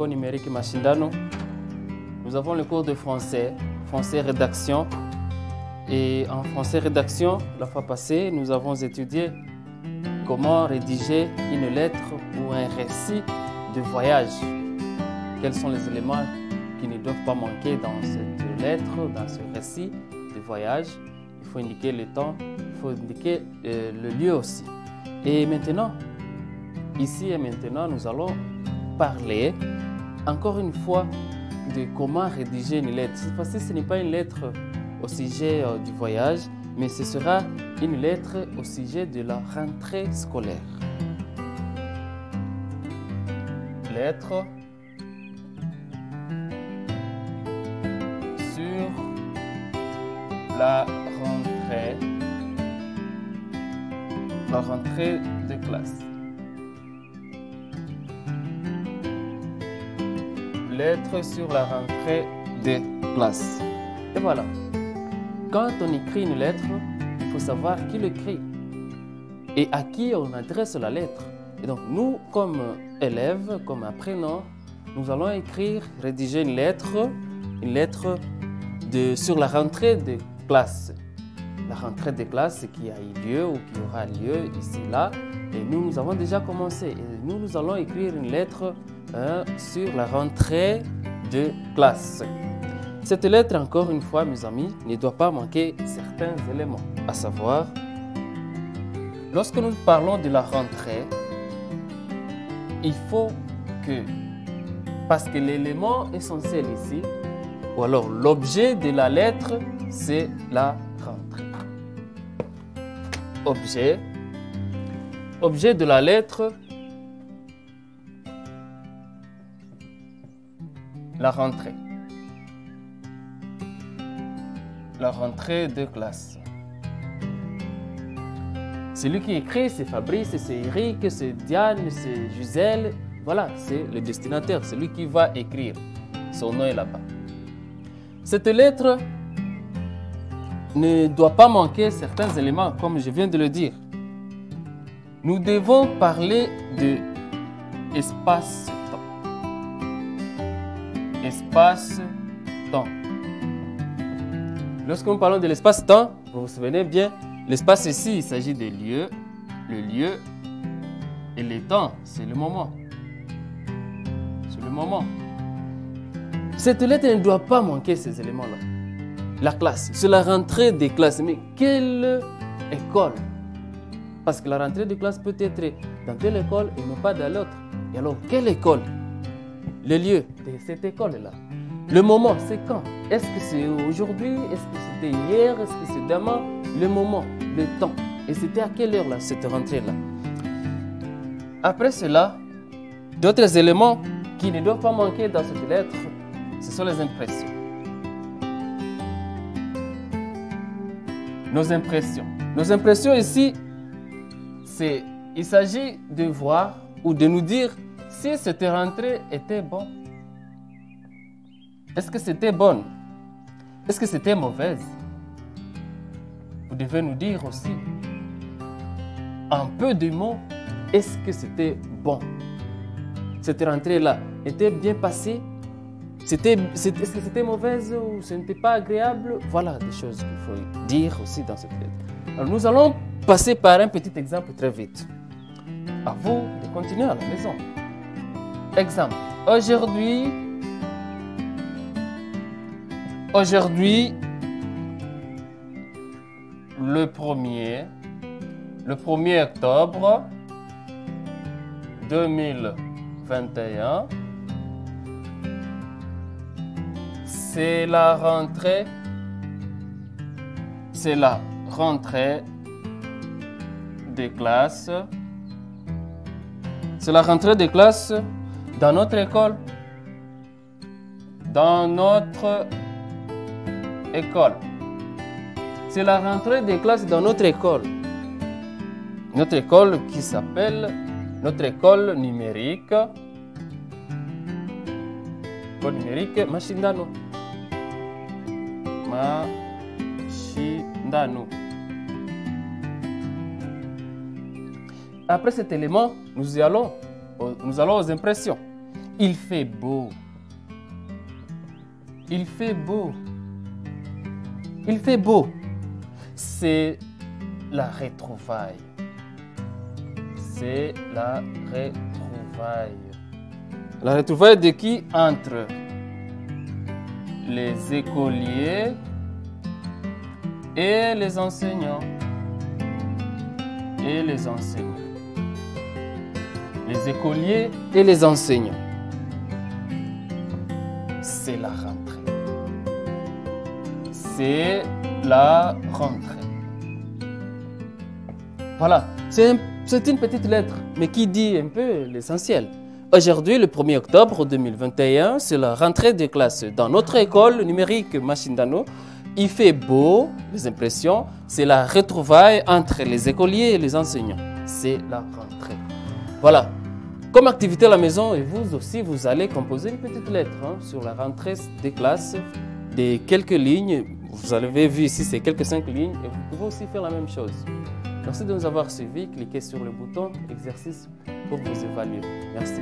l'école numérique Mashindano. Nous avons le cours de français, français rédaction. Et en français rédaction, la fois passée, nous avons étudié comment rédiger une lettre ou un récit de voyage. Quels sont les éléments qui ne doivent pas manquer dans cette lettre, dans ce récit de voyage. Il faut indiquer le temps, il faut indiquer le lieu aussi. Et maintenant, ici et maintenant, nous allons parler encore une fois de comment rédiger une lettre. Cette fois-ci, ce n'est pas une lettre au sujet du voyage, mais ce sera une lettre au sujet de la rentrée scolaire. Lettre sur la rentrée de classe. Lettre sur la rentrée de classe. Et voilà. Quand on écrit une lettre, il faut savoir qui l'écrit et à qui on adresse la lettre. Et donc nous, comme élèves, comme apprenants, nous allons rédiger une lettre sur la rentrée de classe. La rentrée de classe qui a eu lieu ou qui aura lieu ici, là. Et nous avons déjà commencé. Et nous allons écrire une lettre sur la rentrée de classe. Cette lettre, encore une fois, mes amis, ne doit pas manquer certains éléments. À savoir, lorsque nous parlons de la rentrée, il faut que, parce que l'élément essentiel ici, ou alors l'objet de la lettre, c'est la rentrée. Objet de la lettre, la rentrée. La rentrée de classe. Celui qui écrit, c'est Fabrice, c'est Eric, c'est Diane, c'est Gisèle. Voilà, c'est le destinataire, celui qui va écrire. Son nom est là-bas. Cette lettre ne doit pas manquer certains éléments, comme je viens de le dire. Nous devons parler de espace-temps. Espace-temps. Lorsque nous parlons de l'espace-temps, vous vous souvenez bien, l'espace ici, il s'agit des lieux, le lieu, et le temps, c'est le moment. C'est le moment. Cette lettre ne doit pas manquer ces éléments-là. La classe, c'est la rentrée des classes. Mais quelle école? Parce que la rentrée des classes peut être dans telle école et non pas dans l'autre. Et alors, quelle école? Le lieu de cette école-là. Le moment, c'est quand? Est-ce que c'est aujourd'hui? Est-ce que c'était hier? Est-ce que c'est demain? Le moment, le temps. Et c'était à quelle heure là, cette rentrée-là? Après cela, d'autres éléments qui ne doivent pas manquer dans cette lettre, ce sont les impressions. Nos impressions. Nos impressions ici, il s'agit de voir ou de nous dire si cette rentrée était bonne. Est-ce que c'était bonne? Est-ce que c'était mauvaise? Vous devez nous dire aussi, en peu de mots, est-ce que c'était bon? Cette rentrée-là était bien passée? Est-ce que c'était mauvaise ou ce n'était pas agréable? Voilà des choses qu'il faut dire aussi dans cette lettre. Alors nous allons passer par un petit exemple très vite. À vous de continuer à la maison. Exemple. Aujourd'hui, le 1er octobre 2021, c'est la rentrée des classes. C'est la rentrée des classes dans notre école. C'est la rentrée des classes dans notre école. Notre école qui s'appelle notre école numérique. École numérique Mashindano. Après cet élément, nous allons aux impressions. Il fait beau. Il fait beau. Il fait beau. C'est la retrouvaille. C'est la retrouvaille. La retrouvaille de qui? Entre les écoliers et les enseignants. Et les enseignants. Les écoliers et les enseignants. C'est la rentrée. C'est la rentrée. Voilà, c'est une petite lettre, mais qui dit un peu l'essentiel. Aujourd'hui, le 1er octobre 2021, c'est la rentrée des classes. Dans notre école numérique Machindano, il fait beau, les impressions, c'est la retrouvaille entre les écoliers et les enseignants. C'est la rentrée. Voilà. Comme activité à la maison, et vous aussi, vous allez composer une petite lettre sur la rentrée des classes, de quelques lignes. Vous avez vu ici, c'est quelques 5 lignes, et vous pouvez aussi faire la même chose. Merci de nous avoir suivis. Cliquez sur le bouton exercice pour vous évaluer. Merci.